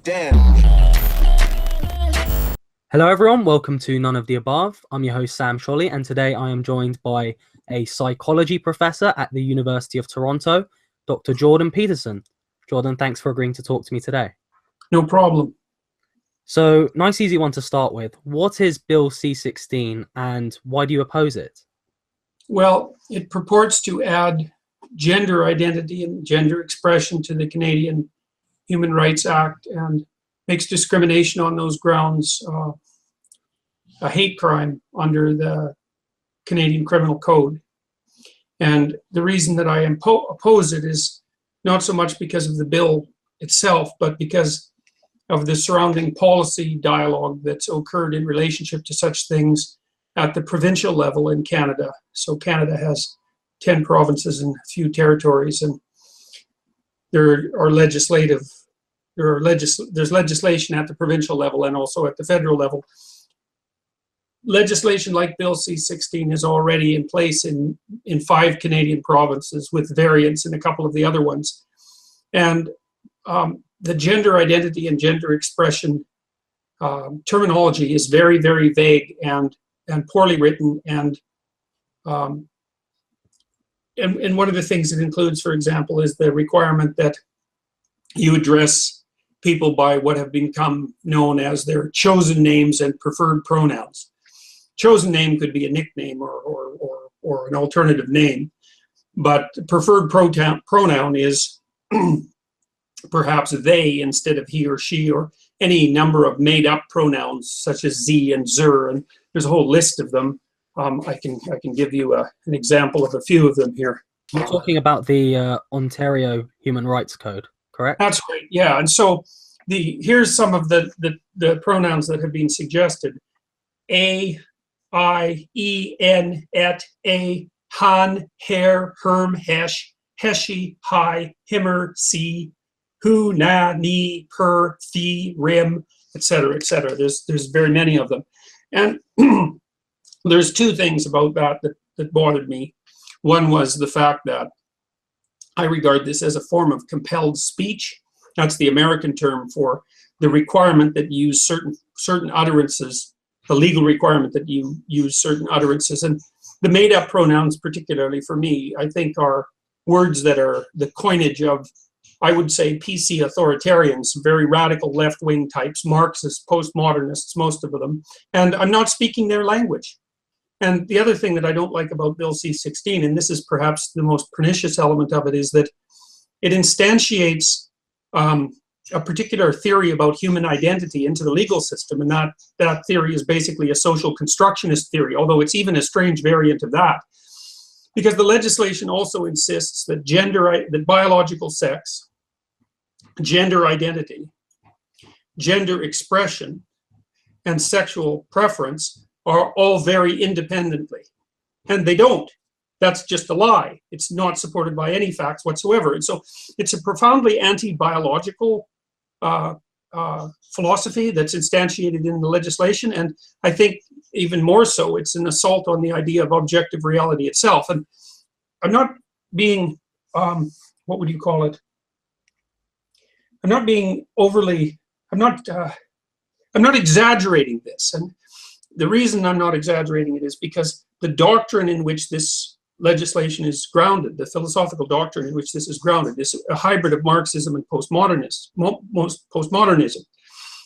Damn. Hello everyone, welcome to None of the Above. I'm your host Sam Sholly, and today I am joined by a psychology professor at the University of Toronto, Dr. Jordan Peterson. Jordan, thanks for agreeing to talk to me today. No problem. So, nice easy one to start with. What is Bill C16 and why do you oppose it? Well, it purports to add gender identity and gender expression to the Canadian Human Rights Act and makes discrimination on those grounds a hate crime under the Canadian Criminal Code. And the reason that I oppose it is not so much because of the bill itself, but because of the surrounding policy dialogue that's occurred in relationship to such things at the provincial level in Canada. So Canada has 10 provinces and a few territories, and there's legislation at the provincial level and also at the federal level. Legislation like Bill C16 is already in place in 5 Canadian provinces, with variants in a couple of the other ones. And the gender identity and gender expression terminology is very, very vague and poorly written. And one of the things it includes, for example, is the requirement that you address people by what have become known as their chosen names and preferred pronouns. Chosen name could be a nickname or an alternative name, but preferred pronoun is perhaps they instead of he or she, or any number of made-up pronouns such as ze and zur, and there's a whole list of them. I can give you an example of a few of them here. You're talking about the Ontario Human Rights Code, correct? That's right, yeah. And so here's some of the pronouns that have been suggested: a, I, e, n, et, a, han, her, herm, hesh, heshi, hi, himmer, si, who, na, ni, per, thi, rim, etc., etc. There's very many of them. And there's 2 things about that bothered me. One was the fact that I regard this as a form of compelled speech. That's the American term for the requirement that you use certain utterances, the legal requirement that you use certain utterances. And the made-up pronouns, particularly for me, I think are words that are the coinage of, I would say, PC authoritarians, very radical left-wing types, Marxists, postmodernists, most of them. And I'm not speaking their language. And the other thing that I don't like about Bill C16, and this is perhaps the most pernicious element of it, is that it instantiates a particular theory about human identity into the legal system, and that theory is basically a social constructionist theory, although it's even a strange variant of that. Because the legislation also insists that that biological sex, gender identity, gender expression, and sexual preference are all very independently. And they don't. That's just a lie. It's not supported by any facts whatsoever. And so it's a profoundly anti-biological philosophy that's instantiated in the legislation. And I think even more so, it's an assault on the idea of objective reality itself. And I'm not being, what would you call it? I'm not being overly, I'm not exaggerating this. And the reason I'm not exaggerating it is because the doctrine in which this legislation is grounded, the philosophical doctrine in which this is grounded, is a hybrid of Marxism and postmodernism.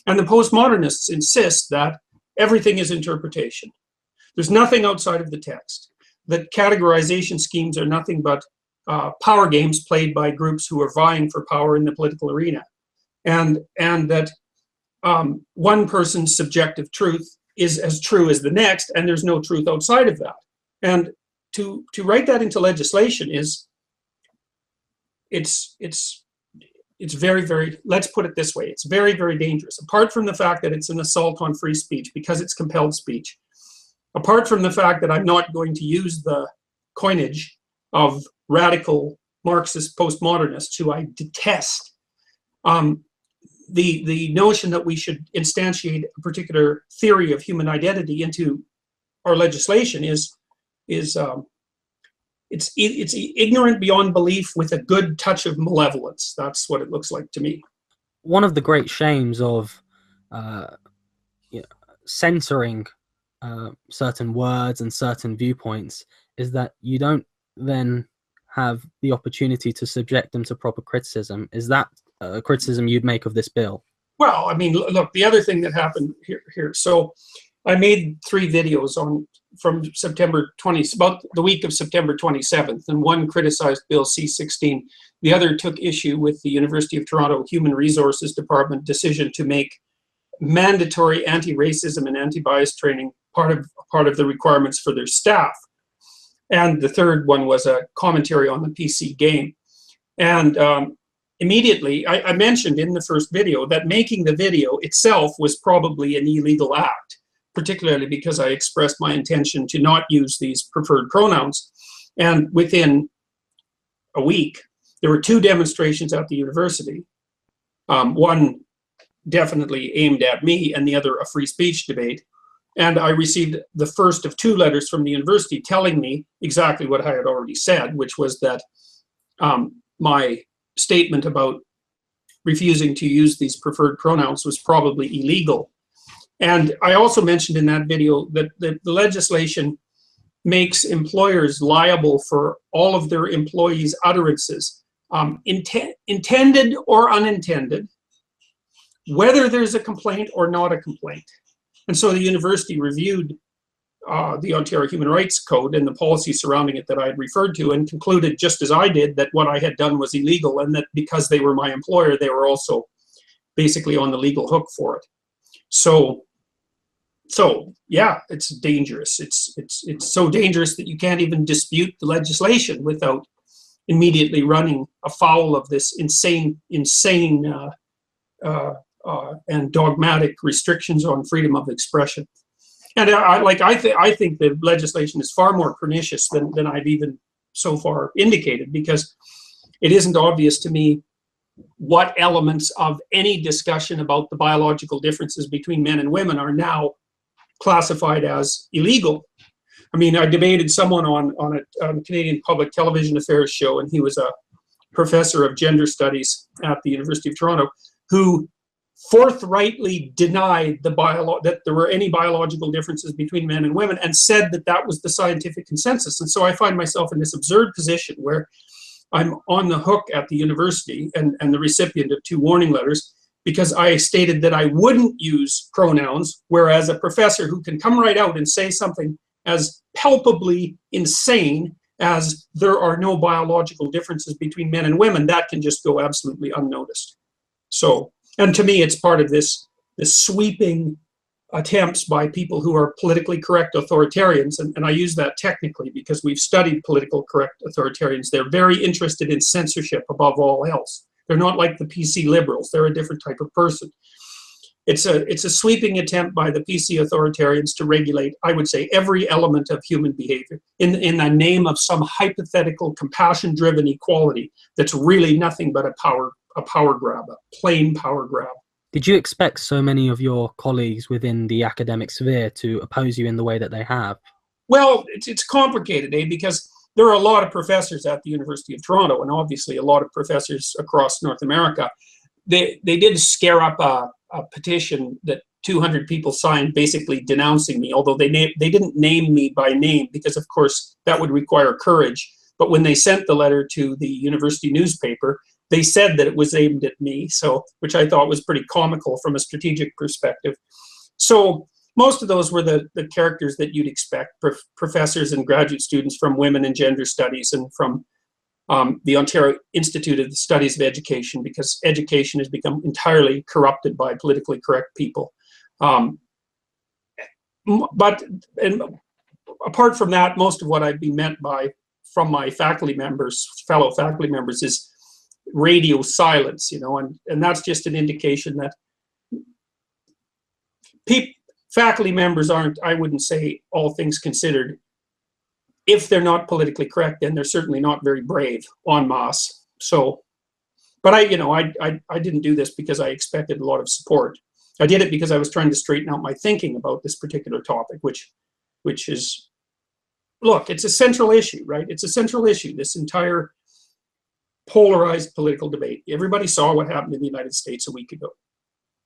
And the postmodernists insist that everything is interpretation. There's nothing outside of the text. That categorization schemes are nothing but power games played by groups who are vying for power in the political arena. And that one person's subjective truth is as true as the next, and there's no truth outside of that. And to write that into legislation is, it's very, very, let's put it this way, it's very, very dangerous. Apart from the fact that it's an assault on free speech because it's compelled speech, apart from the fact that I'm not going to use the coinage of radical Marxist postmodernists who I detest, the notion that we should instantiate a particular theory of human identity into our legislation is it's ignorant beyond belief with a good touch of malevolence. That's what it looks like to me. one of the great shames of uh, you know, censoring certain words and certain viewpoints is that you don't then have the opportunity to subject them to proper criticism. Is that a criticism you'd make of this bill? Well, I mean, look, the other thing that happened here. So I made 3 videos from September 20, about the week of September 27th, and one criticized Bill C16. The other took issue with the University of Toronto Human Resources Department decision to make mandatory anti-racism and anti-bias training part of the requirements for their staff. And the third one was a commentary on the PC game. And immediately, I mentioned in the first video that making the video itself was probably an illegal act, particularly because I expressed my intention to not use these preferred pronouns. And within a week, there were 2 demonstrations at the university. One definitely aimed at me, and the other a free speech debate. And I received the first of 2 letters from the university telling me exactly what I had already said, which was that my statement about refusing to use these preferred pronouns was probably illegal. And I also mentioned in that video that the legislation makes employers liable for all of their employees' utterances, intended or unintended, whether there's a complaint or not a complaint. And so the university reviewed the Ontario Human Rights Code and the policy surrounding it that I had referred to, and concluded, just as I did, that what I had done was illegal, and that because they were my employer, they were also basically on the legal hook for it. So yeah, it's dangerous. It's so dangerous that you can't even dispute the legislation without immediately running afoul of this insane and dogmatic restrictions on freedom of expression. And I think the legislation is far more pernicious than I've even so far indicated, because it isn't obvious to me what elements of any discussion about the biological differences between men and women are now classified as illegal. I mean, I debated someone on a Canadian Public Television Affairs show, and he was a professor of gender studies at the University of Toronto, who forthrightly denied that there were any biological differences between men and women, and said that that was the scientific consensus. And so I find myself in this absurd position where I'm on the hook at the university and the recipient of 2 warning letters, because I stated that I wouldn't use pronouns, whereas a professor who can come right out and say something as palpably insane as there are no biological differences between men and women, that can just go absolutely unnoticed. So, and to me, it's part of this sweeping attempts by people who are politically correct authoritarians, and I use that technically because we've studied political correct authoritarians. They're very interested in censorship above all else. They're not like the PC liberals. They're a different type of person. It's a sweeping attempt by the PC authoritarians to regulate, I would say, every element of human behavior in the name of some hypothetical compassion-driven equality that's really nothing but a power grab, a plain power grab. Did you expect so many of your colleagues within the academic sphere to oppose you in the way that they have? Well, it's complicated, because there are a lot of professors at the University of Toronto, and obviously a lot of professors across North America. They did scare up a petition that 200 people signed, basically denouncing me, although they didn't name me by name, because of course that would require courage. But when they sent the letter to the university newspaper, they said that it was aimed at me, so, which I thought was pretty comical from a strategic perspective. So most of those were the characters that you'd expect, professors and graduate students from women and gender studies, and from the Ontario Institute of the Studies of Education, because education has become entirely corrupted by politically correct people. But apart from that, most of what I've been met by from my faculty members, fellow faculty members, is radio silence, and that's just an indication that faculty members aren't, I wouldn't say, all things considered, if they're not politically correct, then they're certainly not very brave en masse. So, but I didn't do this because I expected a lot of support. I did it because I was trying to straighten out my thinking about this particular topic, which is, look, it's a central issue, right? It's a central issue. This entire polarized political debate. Everybody saw what happened in the United States a week ago.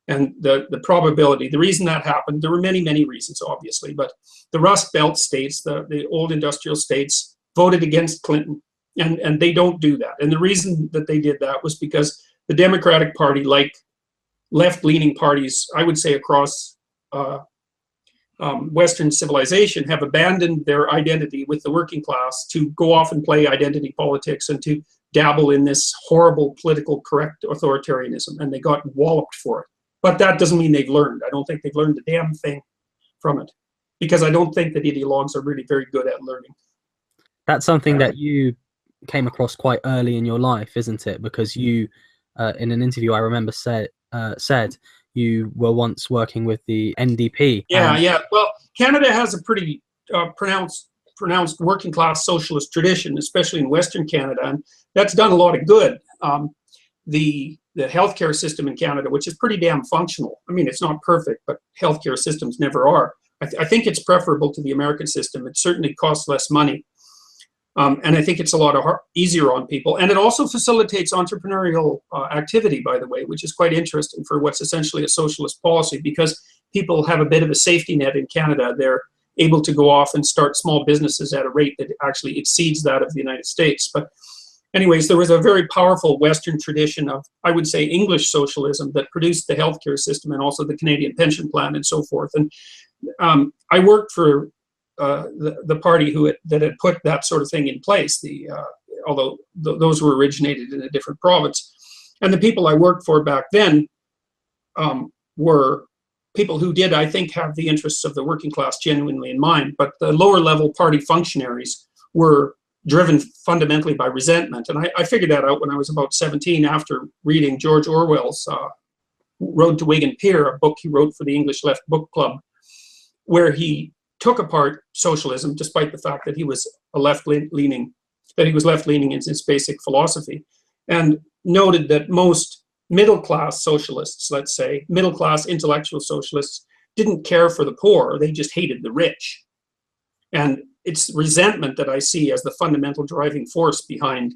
And the probability, the reason that happened, there were many, many reasons, obviously, but the Rust Belt states, the old industrial states, voted against Clinton, and they don't do that. And the reason that they did that was because the Democratic Party, like left-leaning parties, I would say across Western civilization, have abandoned their identity with the working class to go off and play identity politics and to dabble in this horrible political correct authoritarianism, and they got walloped for it. But that doesn't mean they've learned. I don't think they've learned a damn thing from it, because I don't think that ideologues are really very good at learning. That's something that you came across quite early in your life, isn't it? Because you, in an interview I remember said you were once working with the NDP. Yeah. Well, Canada has a pretty pronounced working class socialist tradition, especially in Western Canada, and that's done a lot of good. The healthcare system in Canada, which is pretty damn functional. I mean, it's not perfect, but healthcare systems never are. I think it's preferable to the American system. It certainly costs less money. And I think it's a lot easier on people. And it also facilitates entrepreneurial activity, by the way, which is quite interesting for what's essentially a socialist policy, because people have a bit of a safety net in Canada. They're able to go off and start small businesses at a rate that actually exceeds that of the United States. But anyways, there was a very powerful Western tradition of, I would say, English socialism that produced the healthcare system and also the Canadian pension plan and so forth. And I worked for the party that had put that sort of thing in place, although those were originated in a different province. And the people I worked for back then were people who did, I think, have the interests of the working class genuinely in mind. But the lower level party functionaries were driven fundamentally by resentment. And I figured that out when I was about 17 after reading George Orwell's Road to Wigan Pier, a book he wrote for the English Left Book Club, where he took apart socialism, despite the fact that he was left-leaning in his basic philosophy, and noted that most middle-class socialists, let's say, middle-class intellectual socialists, didn't care for the poor, they just hated the rich. And it's resentment that I see as the fundamental driving force behind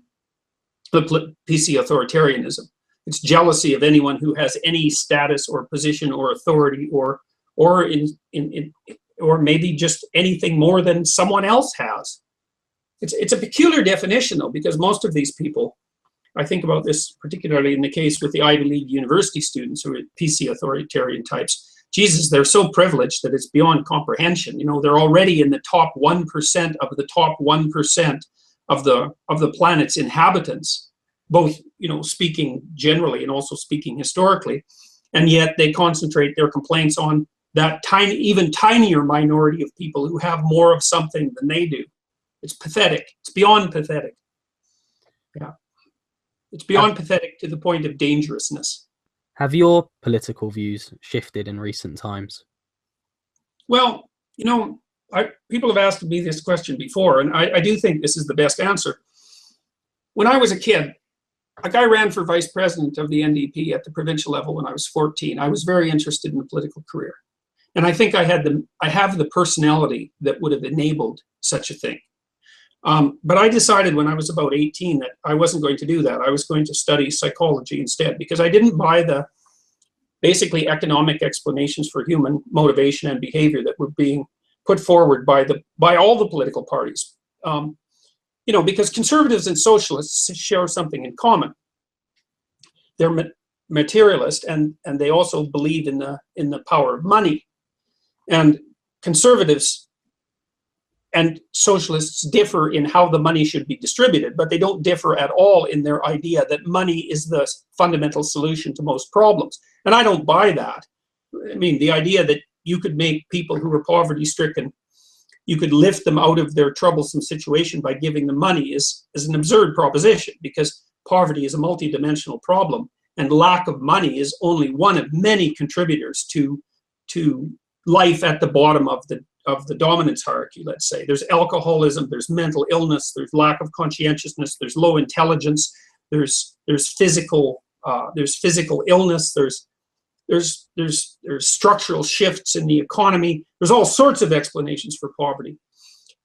the PC authoritarianism. It's jealousy of anyone who has any status or position or authority or maybe just anything more than someone else has. It's a peculiar definition, though, because most of these people, I think about this particularly in the case with the Ivy League university students who are PC authoritarian types. Jesus, they're so privileged that it's beyond comprehension. You know, they're already in the top 1% of the top 1% of the planet's inhabitants, both, you know, speaking generally and also speaking historically, and yet they concentrate their complaints on that tiny, even tinier minority of people who have more of something than they do. It's pathetic. It's beyond pathetic. Yeah. It's beyond pathetic to the point of dangerousness. Have your political views shifted in recent times? Well, you know, people have asked me this question before, and I do think this is the best answer. When I was a kid, like I ran for vice president of the NDP at the provincial level when I was 14. I was very interested in a political career. And I think I have the personality that would have enabled such a thing. But I decided when I was about 18 that I wasn't going to do that. I was going to study psychology instead, because I didn't buy the basically economic explanations for human motivation and behavior that were being put forward by all the political parties. You know, because conservatives and socialists share something in common. They're materialist, and they also believe in the power of money. And conservatives and socialists differ in how the money should be distributed, but they don't differ at all in their idea that money is the fundamental solution to most problems. And I don't buy that. I mean, the idea that you could make people who are poverty-stricken, you could lift them out of their troublesome situation by giving them money is an absurd proposition, because poverty is a multidimensional problem, and lack of money is only one of many contributors to life at the bottom of the dominance hierarchy, let's say. There's alcoholism, there's mental illness, there's lack of conscientiousness, there's low intelligence, there's physical illness, there's structural shifts in the economy. There's all sorts of explanations for poverty.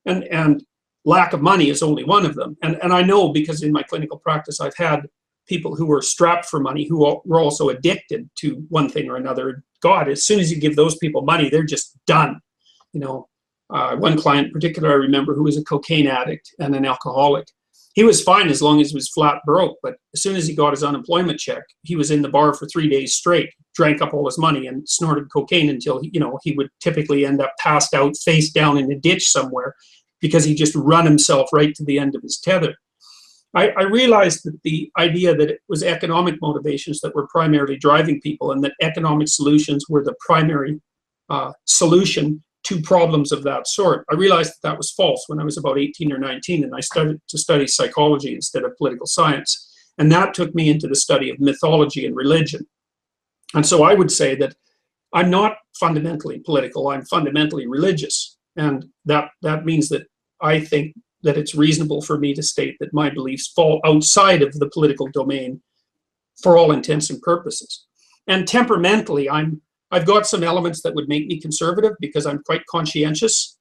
And lack of money is only one of them. And I know, because in my clinical practice, I've had people who were strapped for money who were also addicted to one thing or another. God, as soon as you give those people money, they're just done. You know, one client in particular I remember, who was a cocaine addict and an alcoholic. He was fine as long as he was flat broke, but as soon as he got his unemployment check, he was in the bar for 3 days straight, drank up all his money and snorted cocaine until he would typically end up passed out face down in a ditch somewhere, because he just run himself right to the end of his tether. I realized that the idea that it was economic motivations that were primarily driving people, and that economic solutions were the primary solution to problems of that sort, I realized that was false when I was about 18 or 19, and I started to study psychology instead of political science. And that took me into the study of mythology and religion. And so I would say that I'm not fundamentally political, I'm fundamentally religious. And that means that I think that it's reasonable for me to state that my beliefs fall outside of the political domain for all intents and purposes. And temperamentally, I've got some elements that would make me conservative because I'm quite conscientious,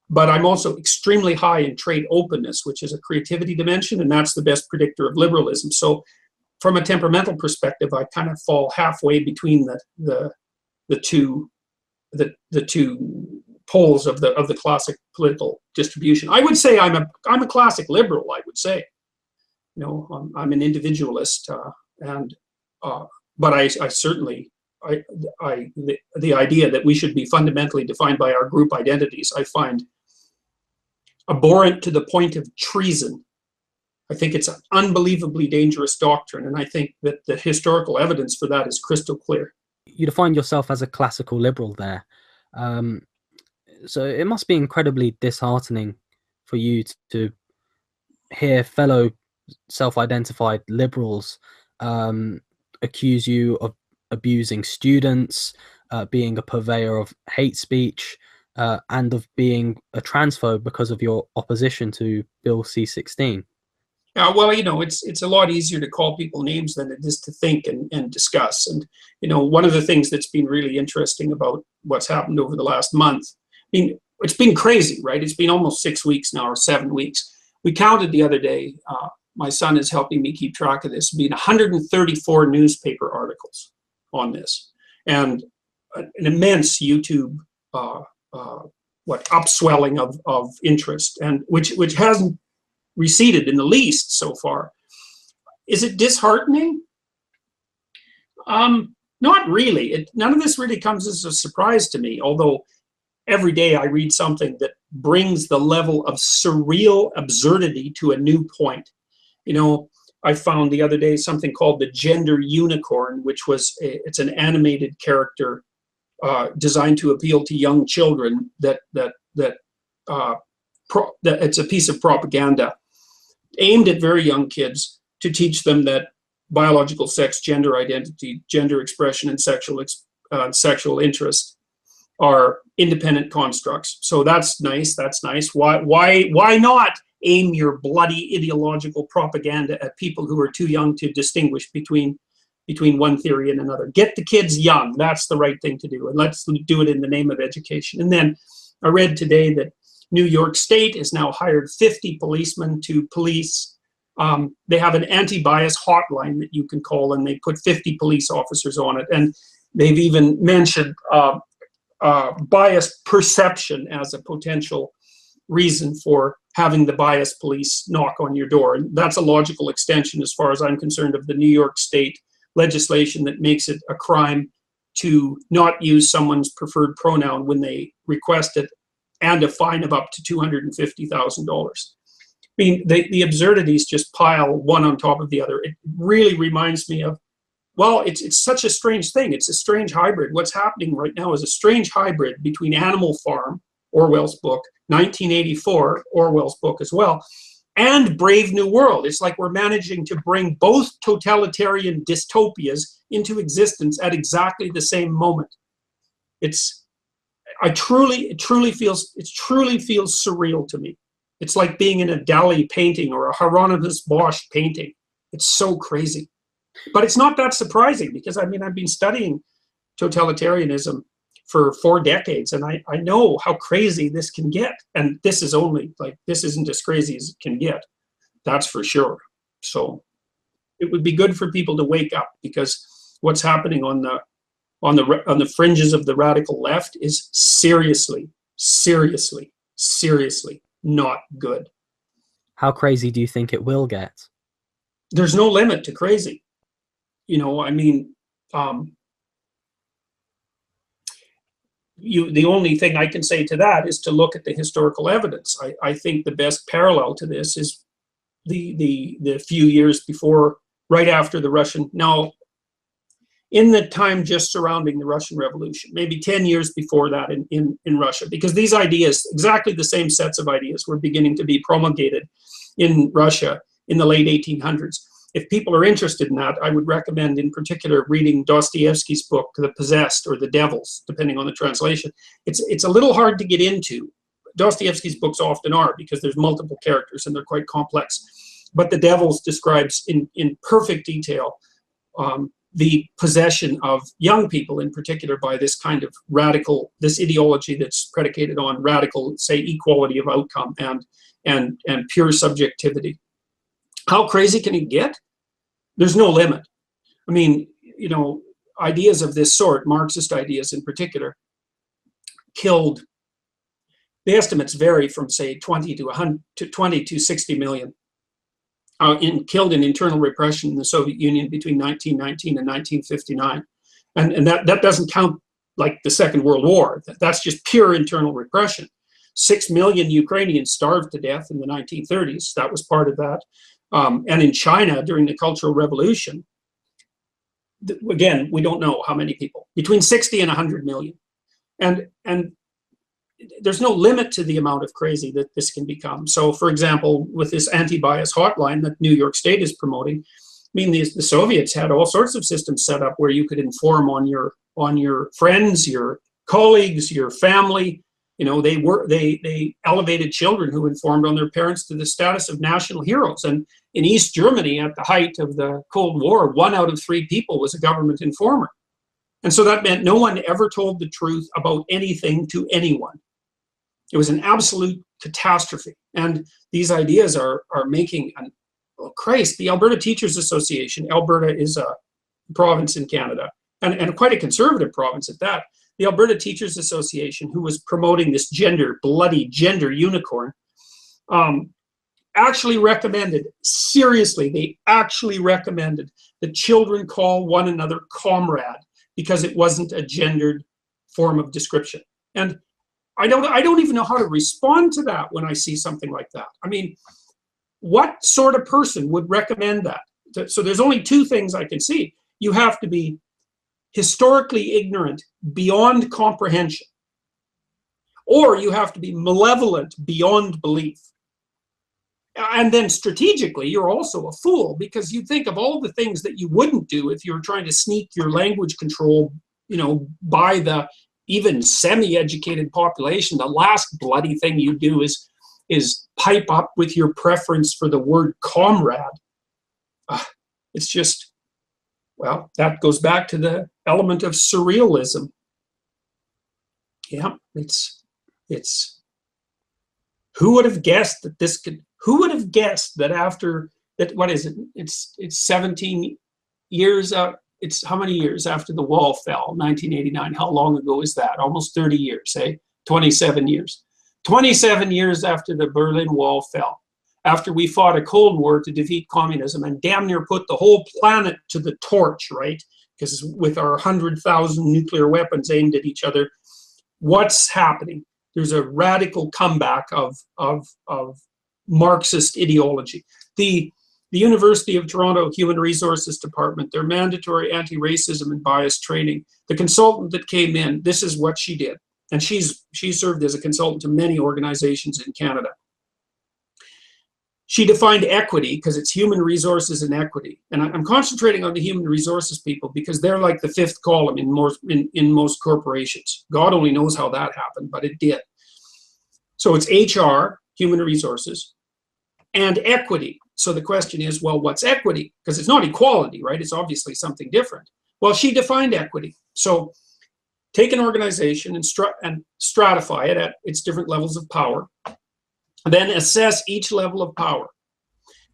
but I'm also extremely high in trait openness, which is a creativity dimension, and that's the best predictor of liberalism. So from a temperamental perspective, I kind of fall halfway between the two poles of the classic political distribution. I would say I'm a classic liberal. I would say, I'm an individualist, but I certainly the idea that we should be fundamentally defined by our group identities, I find abhorrent to the point of treason. I think it's an unbelievably dangerous doctrine, and I think that the historical evidence for that is crystal clear. You define yourself as a classical liberal there. So it must be incredibly disheartening for you to hear fellow self-identified liberals accuse you of abusing students, being a purveyor of hate speech, and of being a transphobe because of your opposition to Bill C16. Well, it's a lot easier to call people names than it is to think and discuss. And, one of the things that's been really interesting about what's happened over the last month, it's been crazy, right? It's been almost 6 weeks now, or 7 weeks. We counted the other day, my son is helping me keep track of this, being 134 newspaper articles on this, and an immense YouTube upswelling of interest, and which hasn't receded in the least so far. Is it disheartening? Not really. None of this really comes as a surprise to me, although every day I read something that brings the level of surreal absurdity to a new point. I found the other day something called the Gender Unicorn, which it's an animated character designed to appeal to young children. It's a piece of propaganda aimed at very young kids to teach them that biological sex, gender identity, gender expression, and sexual interest are independent constructs. So that's nice. That's nice. Why not aim your bloody ideological propaganda at people who are too young to distinguish between one theory and another? Get the kids young. That's the right thing to do. And let's do it in the name of education. And then I read today that New York State has now hired 50 policemen to police. They have an anti-bias hotline that you can call, and they put 50 police officers on it. And they've even mentioned bias perception as a potential reason for having the bias police knock on your door. And that's a logical extension, as far as I'm concerned, of the New York State legislation that makes it a crime to not use someone's preferred pronoun when they request it, and a fine of up to $250,000. The absurdities just pile one on top of the other. It really reminds me of, well, it's such a strange thing. It's a strange hybrid. What's happening right now is a strange hybrid between Animal Farm, Orwell's book, 1984, Orwell's book as well, and Brave New World. It's like we're managing to bring both totalitarian dystopias into existence at exactly the same moment. It truly feels surreal to me. It's like being in a Dali painting or a Hieronymus Bosch painting. It's so crazy. But it's not that surprising, because I've been studying totalitarianism for 4 decades, and I know how crazy this can get. And this is only like, this isn't as crazy as it can get. That's for sure. So it would be good for people to wake up, because what's happening on the fringes of the radical left is seriously not good. How crazy do you think it will get? There's no limit to crazy. You know, I mean, the only thing I can say to that is to look at the historical evidence. I think the best parallel to this is the few years before, right after the Russian, now in the time just surrounding the Russian Revolution, maybe 10 years before that in Russia, because these ideas, exactly the same sets of ideas, were beginning to be promulgated in Russia in the late 1800s. If people are interested in that, I would recommend in particular reading Dostoevsky's book, The Possessed, or The Devils, depending on the translation. It's a little hard to get into. Dostoevsky's books often are, because there's multiple characters and they're quite complex. But The Devils describes in perfect detail the possession of young people in particular by this kind of radical, this ideology that's predicated on radical, say, equality of outcome and pure subjectivity. How crazy can it get? There's no limit. I mean, you know, ideas of this sort, Marxist ideas in particular, killed, the estimates vary from, say, 20 to 60 million. Killed in internal repression in the Soviet Union between 1919 and 1959. And that doesn't count like the Second World War. That's just pure internal repression. 6 million Ukrainians starved to death in the 1930s. That was part of that. And in China during the Cultural Revolution, again, we don't know how many people, between 60 and 100 million. And there's no limit to the amount of crazy that this can become. So, for example, with this anti-bias hotline that New York State is promoting, I mean, the Soviets had all sorts of systems set up where you could inform on your friends, your colleagues, your family. You know, they elevated children who informed on their parents to the status of national heroes. And in East Germany, at the height of the Cold War, 1 out of 3 people was a government informer. And so that meant no one ever told the truth about anything to anyone. It was an absolute catastrophe. And these ideas are making Christ, the Alberta Teachers Association. Alberta is a province in Canada, and quite a conservative province at that. The Alberta Teachers Association, who was promoting this bloody gender unicorn, actually recommended, seriously, they actually recommended that children call one another comrade, because it wasn't a gendered form of description. And I don't even know how to respond to that when I see something like that. I mean, what sort of person would recommend that? So there's only 2 things I can see. You have to be historically ignorant beyond comprehension, or you have to be malevolent beyond belief. And then strategically, you're also a fool, because you think of all the things that you wouldn't do if you were trying to sneak your language control, you know, by the even semi-educated population. The last bloody thing you do is pipe up with your preference for the word comrade. It's just, well, that goes back to the element of surrealism. Yeah, it's who would have guessed that this could, who would have guessed that after that, what is it? It's 17 years out. It's how many years after the wall fell? 1989. How long ago is that? Almost 30 years, eh? 27 years. 27 years after the Berlin Wall fell, after we fought a Cold War to defeat communism and damn near put the whole planet to the torch, right? Because with our 100,000 nuclear weapons aimed at each other, what's happening? There's a radical comeback of Marxist ideology. The University of Toronto Human Resources Department, their mandatory anti-racism and bias training, the consultant that came in, this is what she did. And she served as a consultant to many organizations in Canada. She defined equity, because it's human resources and equity. And I'm concentrating on the human resources people because they're like the 5th column in most corporations. God only knows how that happened, but it did. So it's HR, human resources, and equity. So the question is, well, what's equity? Because it's not equality, right? It's obviously something different. Well, she defined equity. So take an organization and stratify it at its different levels of power, then assess each level of power,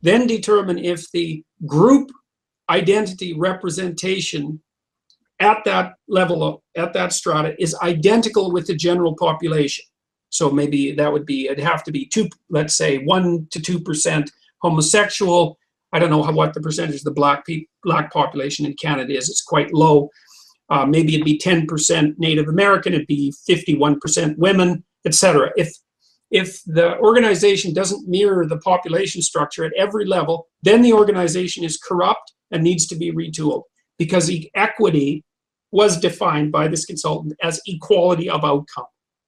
then determine if the group identity representation at that level, at that strata, is identical with the general population. So maybe that would be, it'd have to be let's say 1 to 2% homosexual. I don't know what the percentage of the black population in Canada is. It's quite low. Maybe it'd be 10% Native American, it'd be 51% women, etc. If the organization doesn't mirror the population structure at every level, then the organization is corrupt and needs to be retooled, because equity was defined by this consultant as equality of outcome.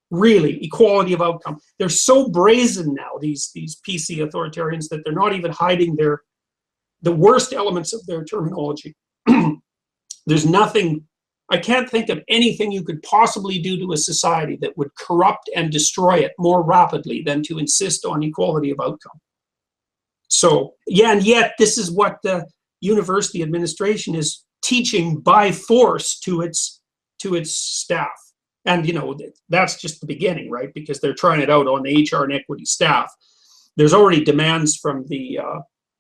Really, equality of outcome. They're so brazen now, these PC authoritarians, that they're not even hiding the worst elements of their terminology. There's nothing, I can't think of anything you could possibly do to a society that would corrupt and destroy it more rapidly than to insist on equality of outcome. So, yeah, and yet this is what the university administration is teaching by force to its staff. And, you know, that's just the beginning, right? Because they're trying it out on the HR and equity staff. There's already demands from the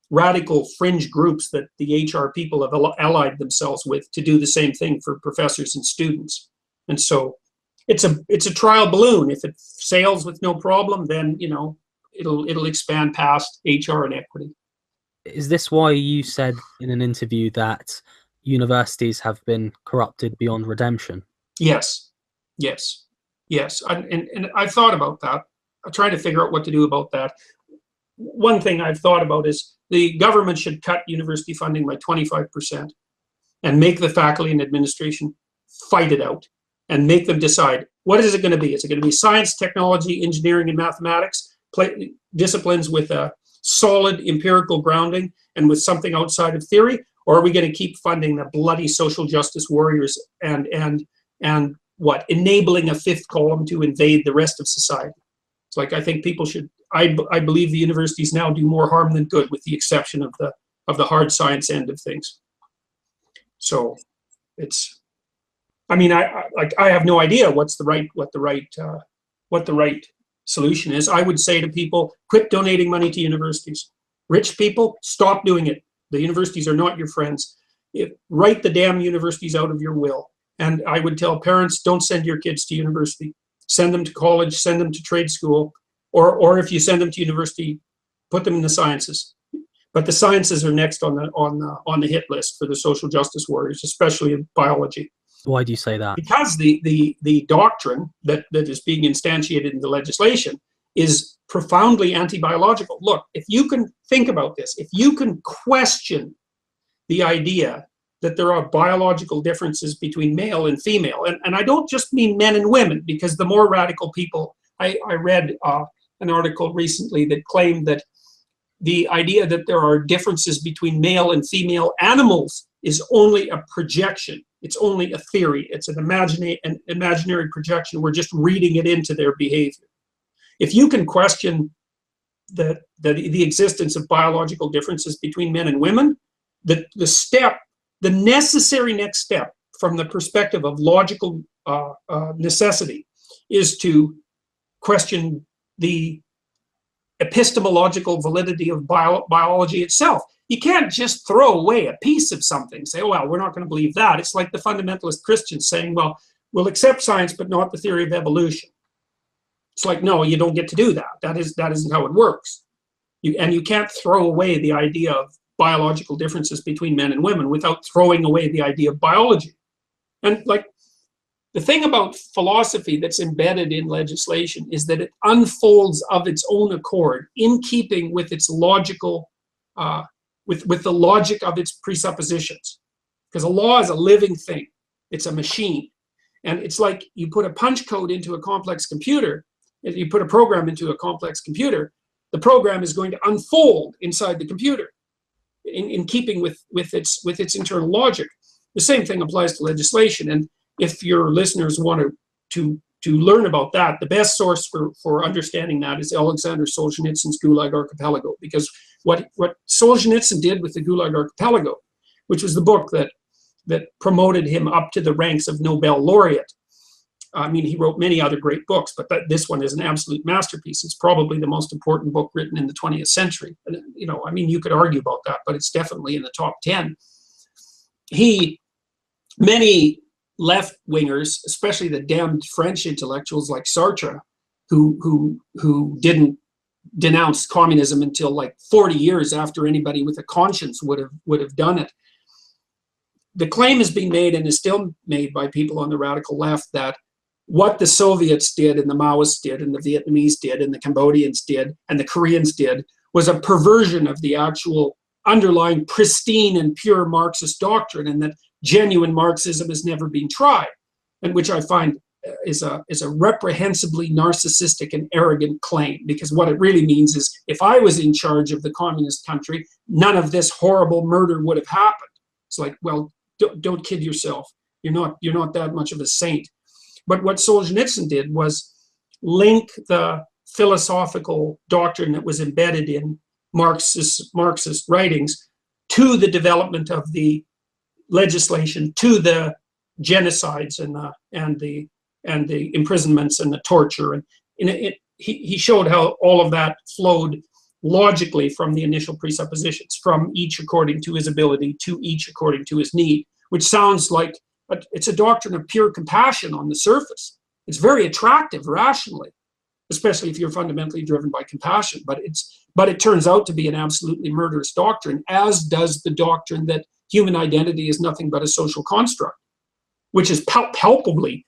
radical fringe groups that the HR people have allied themselves with to do the same thing for professors and students. And so it's a trial balloon. If it sails with no problem, then, you know, it'll expand past HR and equity. Is this why you said in an interview that universities have been corrupted beyond redemption? Yes, yes, yes. And I've thought about that. I'm trying to figure out what to do about that. One thing I've thought about is the government should cut university funding by 25% and make the faculty and administration fight it out and make them decide, what is it going to be? Is it going to be science, technology, engineering, and mathematics, disciplines with a solid empirical grounding and with something outside of theory? Or are we going to keep funding the bloody social justice warriors and what, enabling a fifth column to invade the rest of society? It's like, I think people should, I believe the universities now do more harm than good, with the exception of the hard science end of things. So it's, I mean, I have no idea what the right solution is. I would say to people, quit donating money to universities. Rich people, stop doing it. The universities are not your friends. Write the damn universities out of your will. And I would tell parents, don't send your kids to university. Send them to college, send them to trade school, or if you send them to university, put them in the sciences. But the sciences are next on the hit list for the social justice warriors, especially in biology. Why do you say that? Because the doctrine that is being instantiated in the legislation is profoundly anti-biological. Look, if you can think about this, if you can question the idea that there are biological differences between male and female, and I don't just mean men and women, because the more radical people, I read an article recently that claimed that the idea that there are differences between male and female animals is only a projection. It's only a theory. It's an imaginary projection. We're just reading it into their behavior. If you can question the existence of biological differences between men and women, the necessary next step from the perspective of logical necessity is to question the epistemological validity of biology itself. You can't just throw away a piece of something, say, oh, well, we're not going to believe that. It's like the fundamentalist Christians saying, well, we'll accept science, but not the theory of evolution. It's like, no, you don't get to do that. That isn't how it works. You can't throw away the idea of biological differences between men and women without throwing away the idea of biology. And like, the thing about philosophy that's embedded in legislation is that it unfolds of its own accord, in keeping with its logical, with the logic of its presuppositions. Because a law is a living thing. It's a machine. And it's like you put a punch code into a complex computer, if you put a program into a complex computer, the program is going to unfold inside the computer in keeping with its internal logic. The same thing applies to legislation. And if your listeners want to learn about that, the best source for understanding that is Alexander Solzhenitsyn's Gulag Archipelago. Because what Solzhenitsyn did with the Gulag Archipelago, which was the book that promoted him up to the ranks of Nobel laureate, I mean, he wrote many other great books, but this one is an absolute masterpiece. It's probably the most important book written in the 20th century. And, you know, I mean, you could argue about that, but it's definitely in the top 10. Many left-wingers, especially the damned French intellectuals like Sartre, who didn't denounce communism until like 40 years after anybody with a conscience would have done it. The claim has been made, and is still made by people on the radical left, that what the Soviets did and the Maoists did and the Vietnamese did and the Cambodians did and the Koreans did was a perversion of the actual underlying pristine and pure Marxist doctrine, and that genuine Marxism has never been tried, and which I find is a reprehensibly narcissistic and arrogant claim, because what it really means is, if I was in charge of the communist country, none of this horrible murder would have happened. It's like, well, don't kid yourself. You're not that much of a saint. But what Solzhenitsyn did was link the philosophical doctrine that was embedded in Marxist writings to the development of the legislation, to the genocides and the imprisonments and the torture, and he showed how all of that flowed logically from the initial presuppositions, from each according to his ability to each according to his need, which sounds like it's a doctrine of pure compassion on the surface. It's very attractive rationally, especially if you're fundamentally driven by compassion, but it turns out to be an absolutely murderous doctrine, as does the doctrine that human identity is nothing but a social construct, which is palpably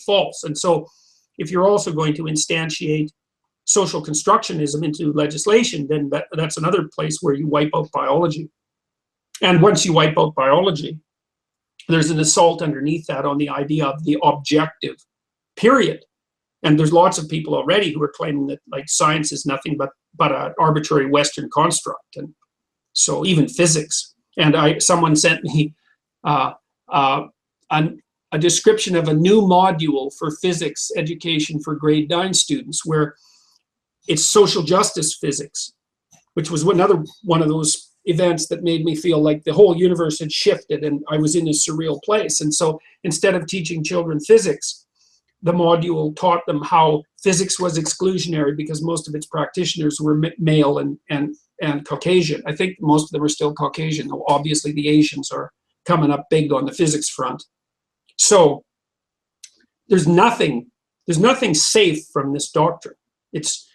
false. And so if you're also going to instantiate social constructionism into legislation, then that's another place where you wipe out biology. And once you wipe out biology, there's an assault underneath that on the idea of the objective, period. And there's lots of people already who are claiming that, like, science is nothing but an arbitrary Western construct. And so even physics. And someone sent me a description of a new module for physics education for grade 9 students, where it's social justice physics, which was another one of those events that made me feel like the whole universe had shifted and I was in a surreal place. And so instead of teaching children physics, the module taught them how physics was exclusionary because most of its practitioners were male and Caucasian. I think most of them are still Caucasian, though obviously the Asians are coming up big on the physics front. So there's nothing safe from this doctrine. It's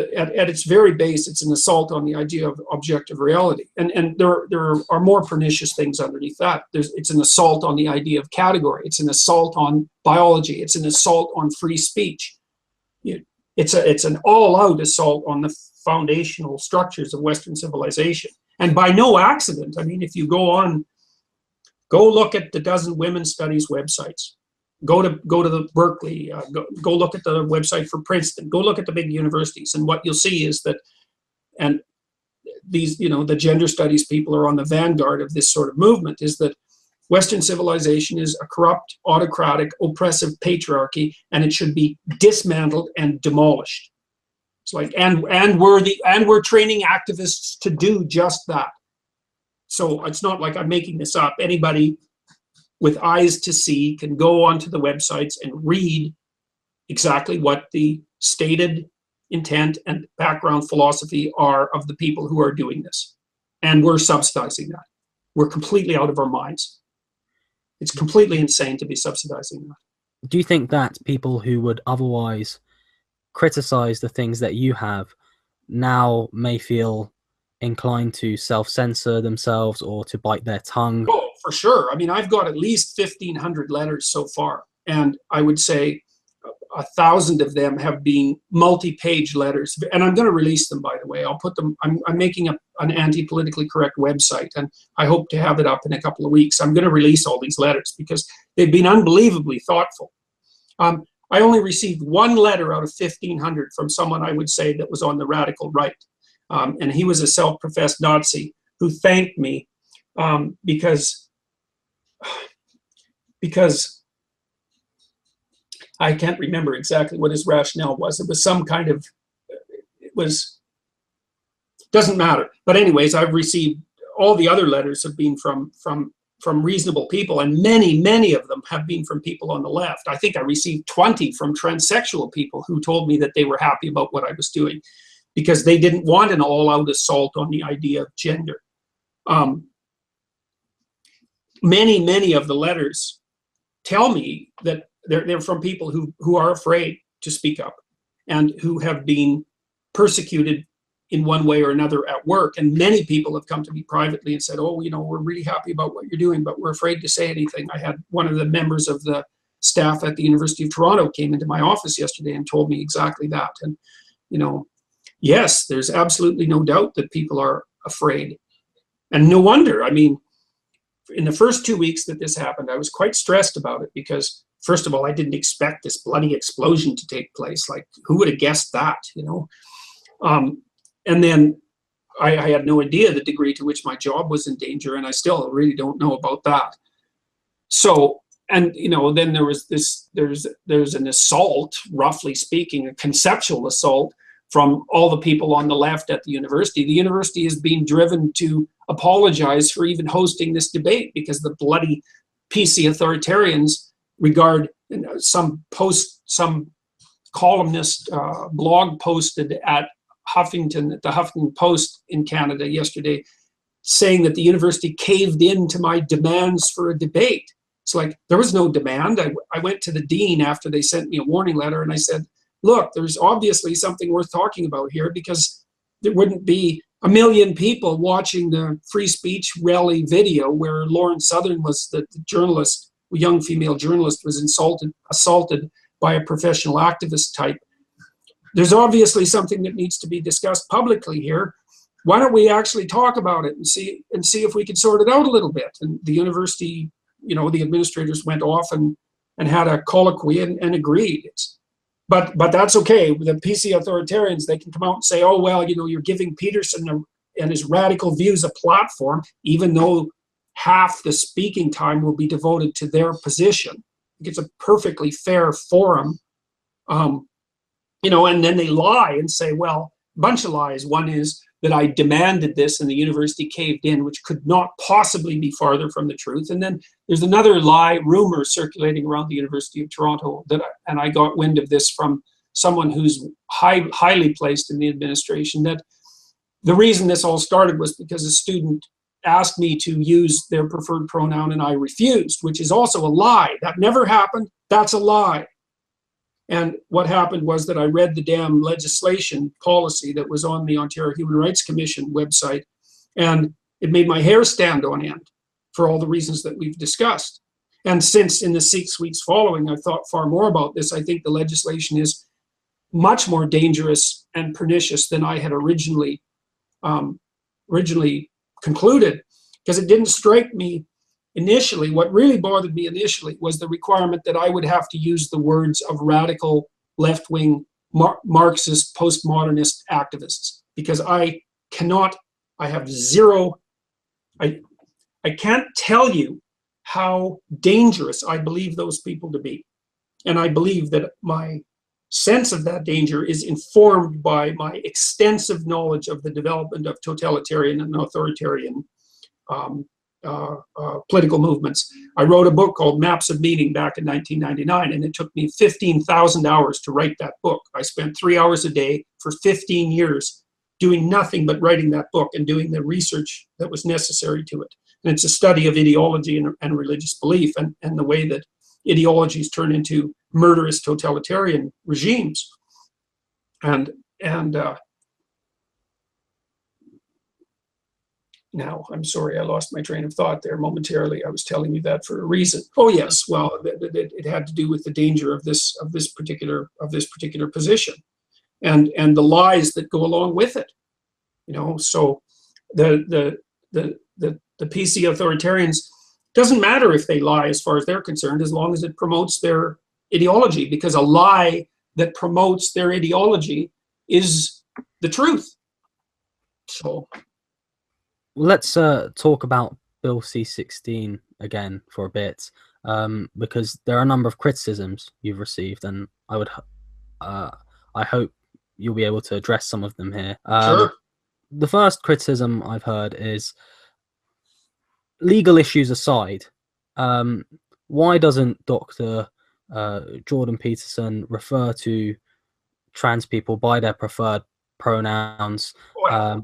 at its very base, it's an assault on the idea of objective reality. And there are more pernicious things underneath that. It's an assault on the idea of category. It's an assault on biology. It's an assault on free speech. It's an all-out assault on the foundational structures of Western civilization. And by no accident, I mean, if you go look at the dozen women's studies websites. Go to the Berkeley, go look at the website for Princeton, go look at the big universities, and what you'll see is that, and these, the gender studies people are on the vanguard of this sort of movement, is that Western civilization is a corrupt, autocratic, oppressive patriarchy, and it should be dismantled and demolished. It's like, and we're training activists to do just that. So it's not like I'm making this up. Anybody with eyes to see can go onto the websites and read exactly what the stated intent and background philosophy are of the people who are doing this. And we're subsidizing that. We're completely out of our minds. It's completely insane to be subsidizing that. Do you think that people who would otherwise criticize the things that you have now may feel inclined to self-censor themselves or to bite their tongue? Oh, for sure. I mean, I've got at least 1,500 letters so far, and I would say 1,000 of them have been multi-page letters. And I'm going to release them, by the way. I'll put them. I'm making an anti-politically correct website, and I hope to have it up in a couple of weeks. I'm going to release all these letters because they've been unbelievably thoughtful. I only received one letter out of 1,500 from someone I would say that was on the radical right. And he was a self-professed Nazi who thanked me because I can't remember exactly what his rationale was. It was some kind of, doesn't matter. But anyways, I've received, all the other letters have been from from reasonable people, and many of them have been from people on the left. I think I received 20 from transsexual people who told me that they were happy about what I was doing because they didn't want an all-out assault on the idea of gender. Many of the letters tell me that they're from people who are afraid to speak up and who have been persecuted in one way or another at work. And many people have come to me privately and said, oh, you know, we're really happy about what you're doing, but we're afraid to say anything. I had one of the members of the staff at the University of Toronto came into my office yesterday and told me exactly that. And, you know, yes, there's absolutely no doubt that people are afraid. And no wonder. I mean, in the first 2 weeks that this happened, I was quite stressed about it because, first of all, I didn't expect this bloody explosion to take place. Like, who would have guessed that, you know? And then I had no idea the degree to which my job was in danger, and I still really don't know about that. So, and you know, then there was this, there's an assault, roughly speaking, a conceptual assault from all the people on the left at the university. The university is being driven to apologize for even hosting this debate because the bloody PC authoritarians regard, you know, some columnist blog posted at the Huffington Post in Canada yesterday, saying that the university caved in to my demands for a debate. It's like, there was no demand. I went to the dean after they sent me a warning letter and I said, look, there's obviously something worth talking about here because there wouldn't be 1 million people watching the free speech rally video where Lauren Southern was the journalist, a young female journalist, was assaulted by a professional activist type. There's obviously something that needs to be discussed publicly here. Why don't we actually talk about it and see if we can sort it out a little bit? And the university, you know, the administrators went off and had a colloquy and agreed. But that's okay. The PC authoritarians, they can come out and say, oh, well, you know, you're giving Peterson and his radical views a platform, even though half the speaking time will be devoted to their position. I think it's a perfectly fair forum. You know, and then they lie and say, well, a bunch of lies. One is that I demanded this and the university caved in, which could not possibly be farther from the truth. And then there's another lie, rumor circulating around the University of Toronto and I got wind of this from someone who's highly placed in the administration, that the reason this all started was because a student asked me to use their preferred pronoun and I refused, which is also a lie. That never happened. That's a lie. And what happened was that I read the damn legislation policy that was on the Ontario Human Rights Commission website, and it made my hair stand on end for all the reasons that we've discussed. And since in the 6 weeks following, I thought far more about this, I think the legislation is much more dangerous and pernicious than I had originally concluded, because it didn't strike me initially. What really bothered me initially was the requirement that I would have to use the words of radical left-wing Marxist postmodernist activists, because I can't tell you how dangerous I believe those people to be. And I believe that my sense of that danger is informed by my extensive knowledge of the development of totalitarian and authoritarian political movements. I wrote a book called Maps of Meaning back in 1999, and it took me 15,000 hours to write that book. I spent 3 hours a day for 15 years doing nothing but writing that book and doing the research that was necessary to it. And it's a study of ideology and religious belief and the way that ideologies turn into murderous totalitarian regimes. Now, I'm sorry, I lost my train of thought there momentarily. I was telling you that for a reason. Oh yes, well, it had to do with the danger of this particular position, and the lies that go along with it. You know, so the PC authoritarians, doesn't matter if they lie as far as they're concerned, as long as it promotes their ideology, because a lie that promotes their ideology is the truth. So let's talk about Bill C16 again for a bit, because there are a number of criticisms you've received, and I hope you'll be able to address some of them here. Sure. The first criticism I've heard is legal issues aside, why doesn't Dr. Jordan Peterson refer to trans people by their preferred pronouns